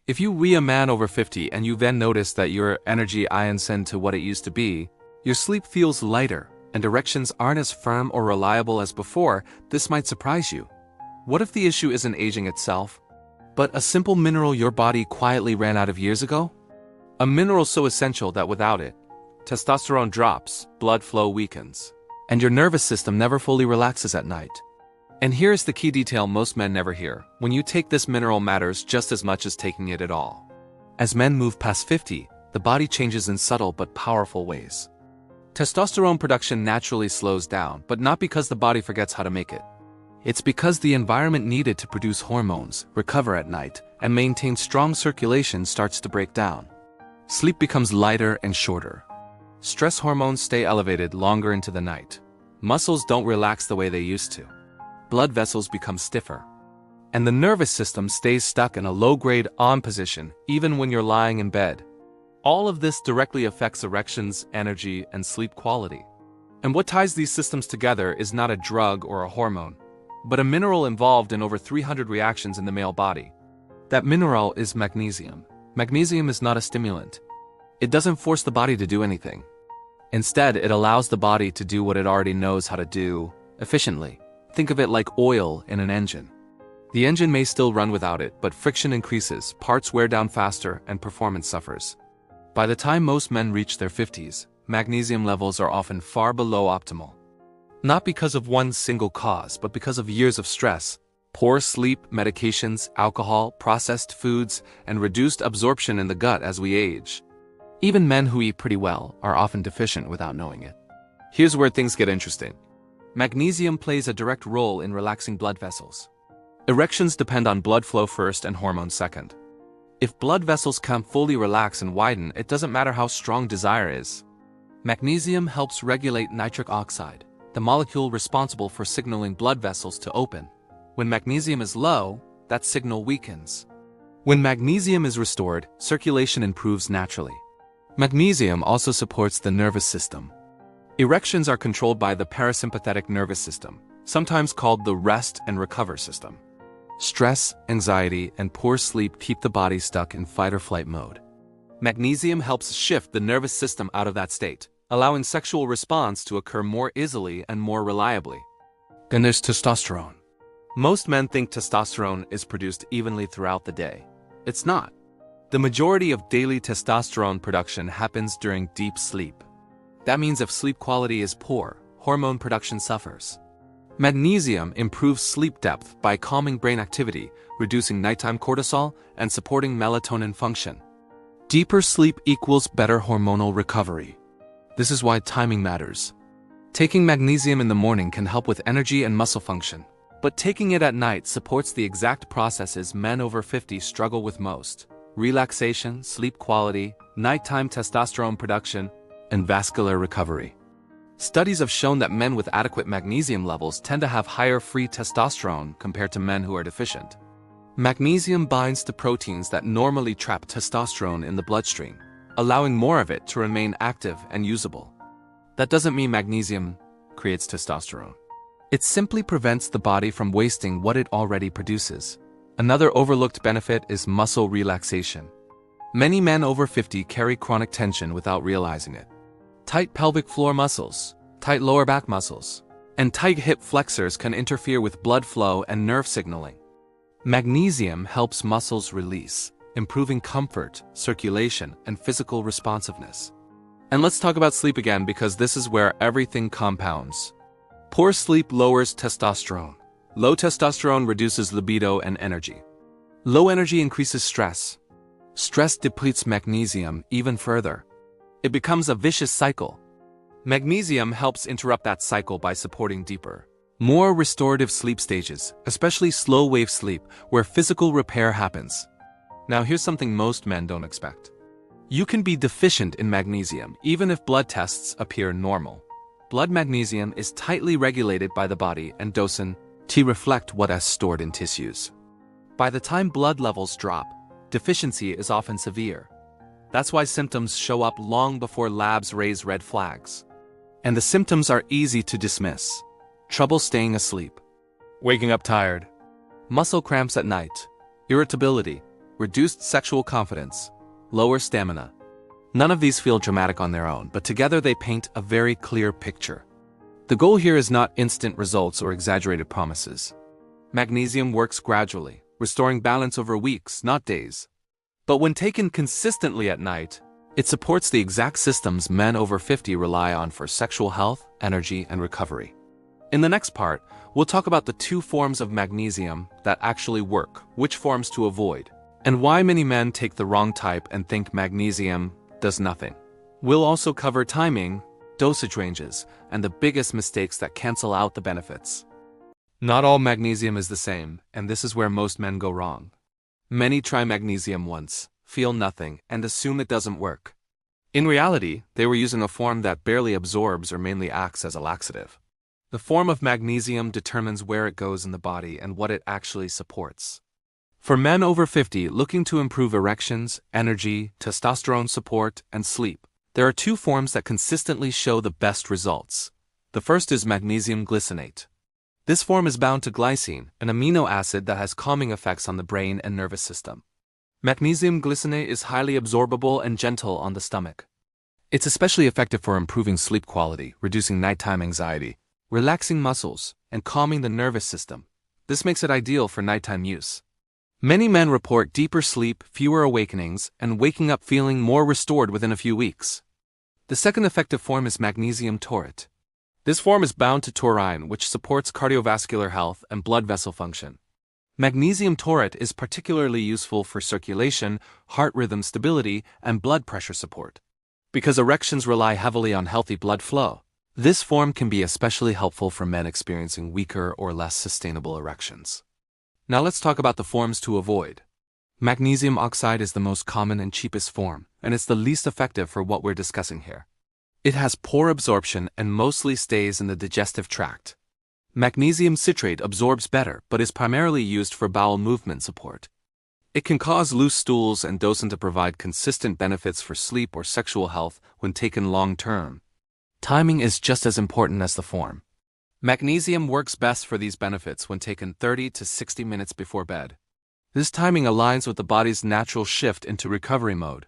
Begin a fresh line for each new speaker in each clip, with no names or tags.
If you weigh a man over 50 and you then notice that your energy isn't to what it used to be, your sleep feels lighter, and erections aren't as firm or reliable as before, this might surprise you. What if the issue isn't aging itself, but a simple mineral your body quietly ran out of years ago? A mineral so essential that without it, testosterone drops, blood flow weakens, and your nervous system never fully relaxes at night. And here's the key detail most men never hear. When you take this mineral matters just as much as taking it at all. As men move past 50, the body changes in subtle but powerful ways. Testosterone production naturally slows down, but not because the body forgets how to make it. It's because the environment needed to produce hormones, recover at night, and maintain strong circulation starts to break down. Sleep becomes lighter and shorter. Stress hormones stay elevated longer into the night. Muscles don't relax the way they used to. Blood vessels become stiffer. And the nervous system stays stuck in a low-grade on position even when you're lying in bed. All of this directly affects erections, energy, and sleep quality. And what ties these systems together is not a drug or a hormone, but a mineral involved in over 300 reactions in the male body. That mineral is magnesium. Magnesium is not a stimulant. It doesn't force the body to do anything. Instead, it allows the body to do what it already knows how to do efficiently. Think of it like oil in an engine. The engine may still run without it, but friction increases, parts wear down faster, and performance suffers. By the time most men reach their 50s, magnesium levels are often far below optimal. Not because of one single cause, but because of years of stress, poor sleep, medications, alcohol, processed foods, and reduced absorption in the gut as we age. Even men who eat pretty well are often deficient without knowing it. Here's where things get interesting. Magnesium plays a direct role in relaxing blood vessels. Erections depend on blood flow first and hormones second. If blood vessels can't fully relax and widen, it doesn't matter how strong desire is. Magnesium helps regulate nitric oxide, the molecule responsible for signaling blood vessels to open. When magnesium is low, that signal weakens. When magnesium is restored, circulation improves naturally. Magnesium also supports the nervous system. Erections are controlled by the parasympathetic nervous system, sometimes called the rest and recover system. Stress, anxiety, and poor sleep keep the body stuck in fight-or-flight mode. Magnesium helps shift the nervous system out of that state, allowing sexual response to occur more easily and more reliably. Then there's testosterone. Most men think testosterone is produced evenly throughout the day. It's not. The majority of daily testosterone production happens during deep sleep. That means if sleep quality is poor, hormone production suffers. Magnesium improves sleep depth by calming brain activity, reducing nighttime cortisol, and supporting melatonin function. Deeper sleep equals better hormonal recovery. This is why timing matters. Taking magnesium in the morning can help with energy and muscle function, but taking it at night supports the exact processes men over 50 struggle with most: relaxation, sleep quality, nighttime testosterone production, and vascular recovery. Studies have shown that men with adequate magnesium levels tend to have higher free testosterone compared to men who are deficient. Magnesium binds to proteins that normally trap testosterone in the bloodstream, allowing more of it to remain active and usable. That doesn't mean magnesium creates testosterone. It simply prevents the body from wasting what it already produces. Another overlooked benefit is muscle relaxation. Many men over 50 carry chronic tension without realizing it. Tight pelvic floor muscles, tight lower back muscles, and tight hip flexors can interfere with blood flow and nerve signaling. Magnesium helps muscles release, improving comfort, circulation, and physical responsiveness. And let's talk about sleep again, because this is where everything compounds. Poor sleep lowers testosterone. Low testosterone reduces libido and energy. Low energy increases stress. Stress depletes magnesium even further. It becomes a vicious cycle. Magnesium helps interrupt that cycle by supporting deeper, more restorative sleep stages, especially slow-wave sleep, where physical repair happens. Now here's something most men don't expect. You can be deficient in magnesium even if blood tests appear normal. Blood magnesium is tightly regulated by the body and dosing to reflect what is stored in tissues. By the time blood levels drop, deficiency is often severe. That's why symptoms show up long before labs raise red flags. And the symptoms are easy to dismiss. Trouble staying asleep, waking up tired, muscle cramps at night, irritability, reduced sexual confidence, lower stamina. None of these feel dramatic on their own, but together they paint a very clear picture. The goal here is not instant results or exaggerated promises. Magnesium works gradually, restoring balance over weeks, not days. But when taken consistently at night, it supports the exact systems men over 50 rely on for sexual health, energy, and recovery. In the next part, we'll talk about the 2 forms of magnesium that actually work, which forms to avoid, and why many men take the wrong type and think magnesium does nothing. We'll also cover timing, dosage ranges, and the biggest mistakes that cancel out the benefits. Not all magnesium is the same, and this is where most men go wrong. Many try magnesium once, feel nothing, and assume it doesn't work. In reality, they were using a form that barely absorbs or mainly acts as a laxative. The form of magnesium determines where it goes in the body and what it actually supports. For men over 50 looking to improve erections, energy, testosterone support, and sleep, there are 2 forms that consistently show the best results. The first is magnesium glycinate. This form is bound to glycine, an amino acid that has calming effects on the brain and nervous system. Magnesium glycinate is highly absorbable and gentle on the stomach. It's especially effective for improving sleep quality, reducing nighttime anxiety, relaxing muscles, and calming the nervous system. This makes it ideal for nighttime use. Many men report deeper sleep, fewer awakenings, and waking up feeling more restored within a few weeks. The second effective form is magnesium taurate. This form is bound to taurine, which supports cardiovascular health and blood vessel function. Magnesium taurate is particularly useful for circulation, heart rhythm stability, and blood pressure support. Because erections rely heavily on healthy blood flow, this form can be especially helpful for men experiencing weaker or less sustainable erections. Now let's talk about the forms to avoid. Magnesium oxide is the most common and cheapest form, and it's the least effective for what we're discussing here. It has poor absorption and mostly stays in the digestive tract. Magnesium citrate absorbs better but is primarily used for bowel movement support. It can cause loose stools and doesn't provide consistent benefits for sleep or sexual health when taken long-term. Timing is just as important as the form. Magnesium works best for these benefits when taken 30 to 60 minutes before bed. This timing aligns with the body's natural shift into recovery mode.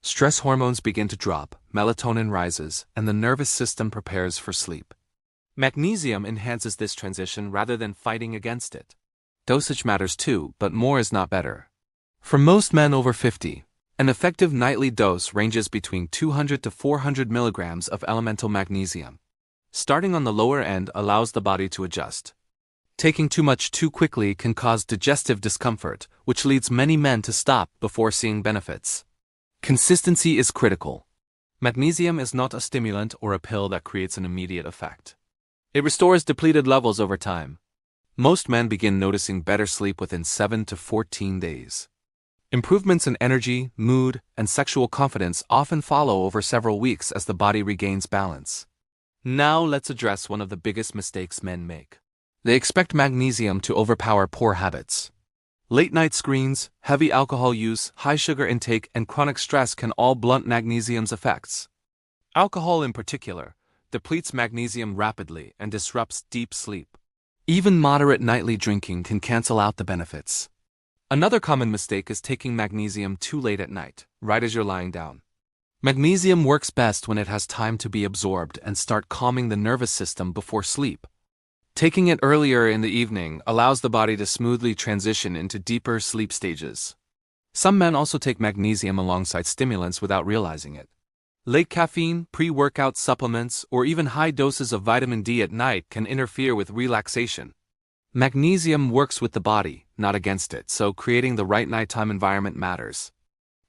Stress hormones begin to drop, melatonin rises, and the nervous system prepares for sleep. Magnesium enhances this transition rather than fighting against it. Dosage matters too, but more is not better. For most men over 50, an effective nightly dose ranges between 200 to 400 milligrams of elemental magnesium. Starting on the lower end allows the body to adjust. Taking too much too quickly can cause digestive discomfort, which leads many men to stop before seeing benefits. Consistency is critical. Magnesium is not a stimulant or a pill that creates an immediate effect. It restores depleted levels over time. Most men begin noticing better sleep within 7 to 14 days. Improvements in energy, mood, and sexual confidence often follow over several weeks as the body regains balance. Now let's address one of the biggest mistakes men make. They expect magnesium to overpower poor habits. Late-night screens, heavy alcohol use, high sugar intake, and chronic stress can all blunt magnesium's effects. Alcohol in particular depletes magnesium rapidly and disrupts deep sleep. Even moderate nightly drinking can cancel out the benefits. Another common mistake is taking magnesium too late at night, right as you're lying down. Magnesium works best when it has time to be absorbed and start calming the nervous system before sleep. Taking it earlier in the evening allows the body to smoothly transition into deeper sleep stages. Some men also take magnesium alongside stimulants without realizing it. Late caffeine, pre-workout supplements, or even high doses of vitamin D at night can interfere with relaxation. Magnesium works with the body, not against it, so creating the right nighttime environment matters.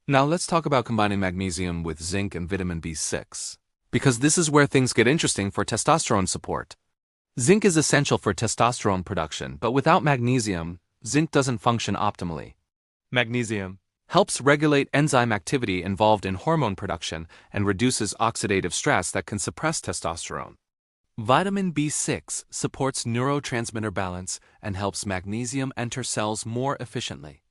Now let's talk about combining magnesium with zinc and vitamin B6, because this is where things get interesting for testosterone support. Zinc is essential for testosterone production, but without magnesium, zinc doesn't function optimally. Magnesium helps regulate enzyme activity involved in hormone production and reduces oxidative stress that can suppress testosterone. Vitamin B6 supports neurotransmitter balance and helps magnesium enter cells more efficiently.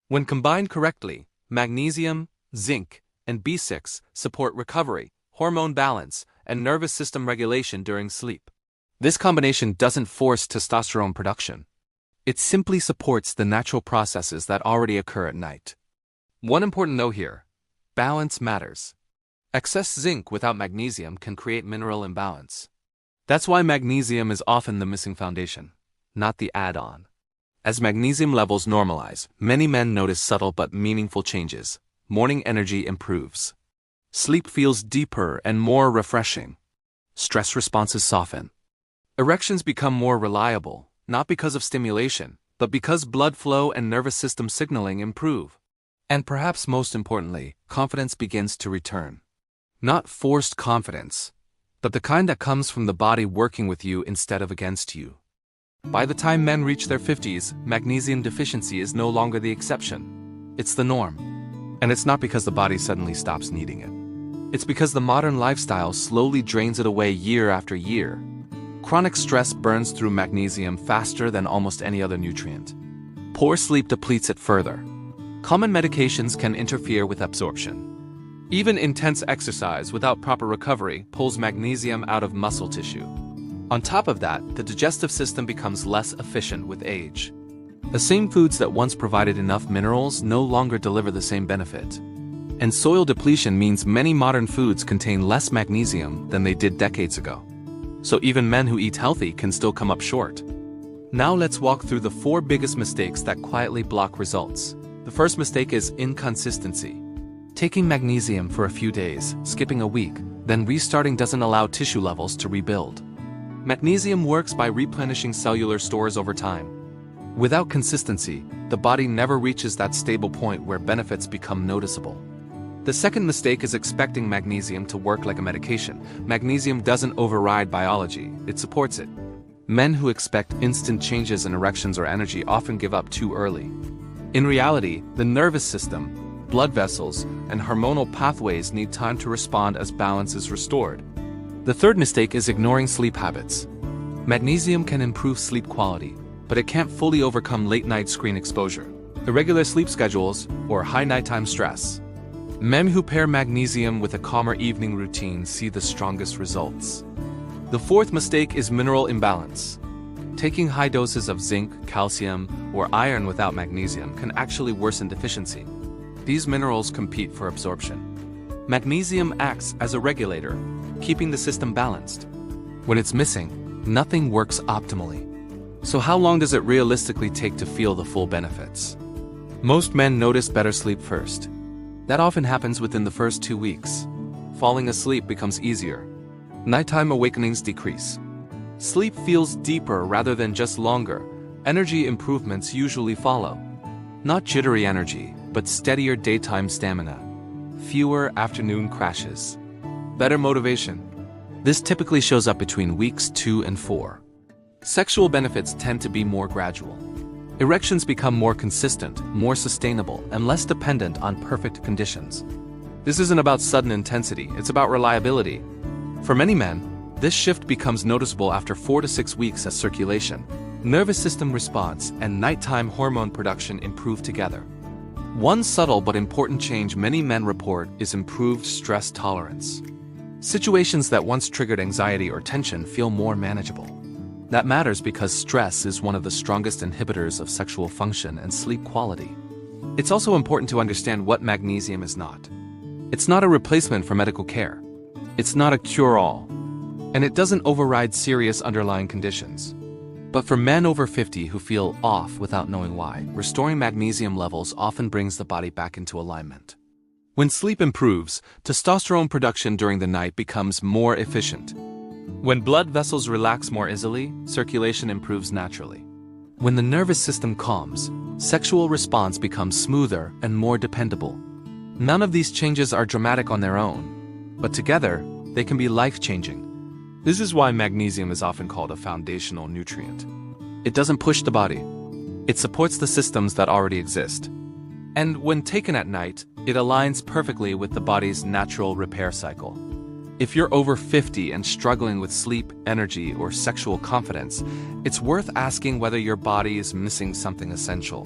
When combined correctly, magnesium, zinc, and B6 support recovery, hormone balance, and nervous system regulation during sleep. This combination doesn't force testosterone production. It simply supports the natural processes that already occur at night. One important note here: balance matters. Excess zinc without magnesium can create mineral imbalance. That's why magnesium is often the missing foundation, not the add-on. As magnesium levels normalize, many men notice subtle but meaningful changes. Morning energy improves. Sleep feels deeper and more refreshing. Stress responses soften. Erections become more reliable, not because of stimulation, but because blood flow and nervous system signaling improve. And perhaps most importantly, confidence begins to return. Not forced confidence, but the kind that comes from the body working with you instead of against you. By the time men reach their 50s, magnesium deficiency is no longer the exception. It's the norm. And it's not because the body suddenly stops needing it. It's because the modern lifestyle slowly drains it away year after year. Chronic stress burns through magnesium faster than almost any other nutrient. Poor sleep depletes it further. Common medications can interfere with absorption. Even intense exercise without proper recovery pulls magnesium out of muscle tissue. On top of that, the digestive system becomes less efficient with age. The same foods that once provided enough minerals no longer deliver the same benefit. And soil depletion means many modern foods contain less magnesium than they did decades ago. So even men who eat healthy can still come up short. Now let's walk through the 4 biggest mistakes that quietly block results. The first mistake is inconsistency. Taking magnesium for a few days, skipping a week, then restarting doesn't allow tissue levels to rebuild. Magnesium works by replenishing cellular stores over time. Without consistency, the body never reaches that stable point where benefits become noticeable. The second mistake is expecting magnesium to work like a medication. Magnesium doesn't override biology, it supports it. Men who expect instant changes in erections or energy often give up too early. In reality, the nervous system, blood vessels, and hormonal pathways need time to respond as balance is restored. The third mistake is ignoring sleep habits. Magnesium can improve sleep quality, but it can't fully overcome late-night screen exposure, irregular sleep schedules, or high nighttime stress. Men who pair magnesium with a calmer evening routine see the strongest results. The fourth mistake is mineral imbalance. Taking high doses of zinc, calcium, or iron without magnesium can actually worsen deficiency. These minerals compete for absorption. Magnesium acts as a regulator, keeping the system balanced. When it's missing, nothing works optimally. So how long does it realistically take to feel the full benefits? Most men notice better sleep first. That often happens within the first 2 weeks. Falling asleep becomes easier. Nighttime awakenings decrease. Sleep feels deeper rather than just longer. Energy improvements usually follow. Not jittery energy, but steadier daytime stamina. Fewer afternoon crashes. Better motivation. This typically shows up between weeks 2 and 4. Sexual benefits tend to be more gradual. Erections become more consistent, more sustainable, and less dependent on perfect conditions. This isn't about sudden intensity, it's about reliability. For many men, this shift becomes noticeable after 4 to 6 weeks as circulation, nervous system response, and nighttime hormone production improve together. One subtle but important change many men report is improved stress tolerance. Situations that once triggered anxiety or tension feel more manageable. That matters because stress is one of the strongest inhibitors of sexual function and sleep quality. It's also important to understand what magnesium is not. It's not a replacement for medical care. It's not a cure-all. And it doesn't override serious underlying conditions. But for men over 50 who feel off without knowing why, restoring magnesium levels often brings the body back into alignment. When sleep improves, testosterone production during the night becomes more efficient. When blood vessels relax more easily, circulation improves naturally. When the nervous system calms, sexual response becomes smoother and more dependable. None of these changes are dramatic on their own, but together, they can be life-changing. This is why magnesium is often called a foundational nutrient. It doesn't push the body. It supports the systems that already exist. And when taken at night, it aligns perfectly with the body's natural repair cycle. If you're over 50 and struggling with sleep, energy, or sexual confidence, it's worth asking whether your body is missing something essential,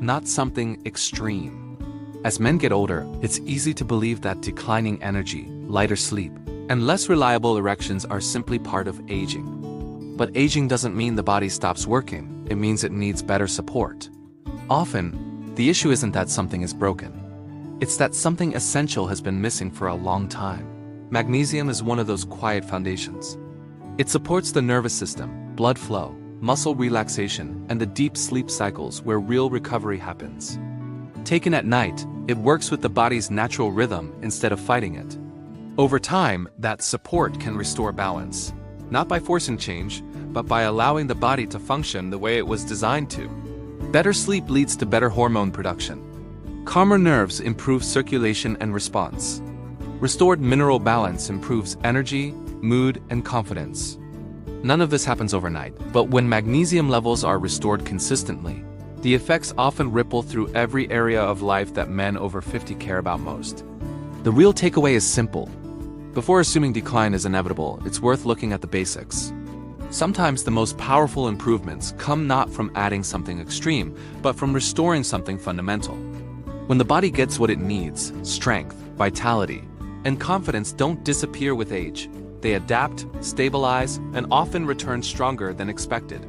not something extreme. As men get older, it's easy to believe that declining energy, lighter sleep, and less reliable erections are simply part of aging. But aging doesn't mean the body stops working, it means it needs better support. Often, the issue isn't that something is broken. It's that something essential has been missing for a long time. Magnesium is one of those quiet foundations. It supports the nervous system, blood flow, muscle relaxation, and the deep sleep cycles where real recovery happens. Taken at night, it works with the body's natural rhythm instead of fighting it. Over time, that support can restore balance, not by forcing change, but by allowing the body to function the way it was designed to. Better sleep leads to better hormone production. Calmer nerves improve circulation and response. Restored mineral balance improves energy, mood, and confidence. None of this happens overnight, but when magnesium levels are restored consistently, the effects often ripple through every area of life that men over 50 care about most. The real takeaway is simple. Before assuming decline is inevitable, it's worth looking at the basics. Sometimes the most powerful improvements come not from adding something extreme, but from restoring something fundamental. When the body gets what it needs, strength, vitality, and confidence don't disappear with age. They adapt, stabilize, and often return stronger than expected.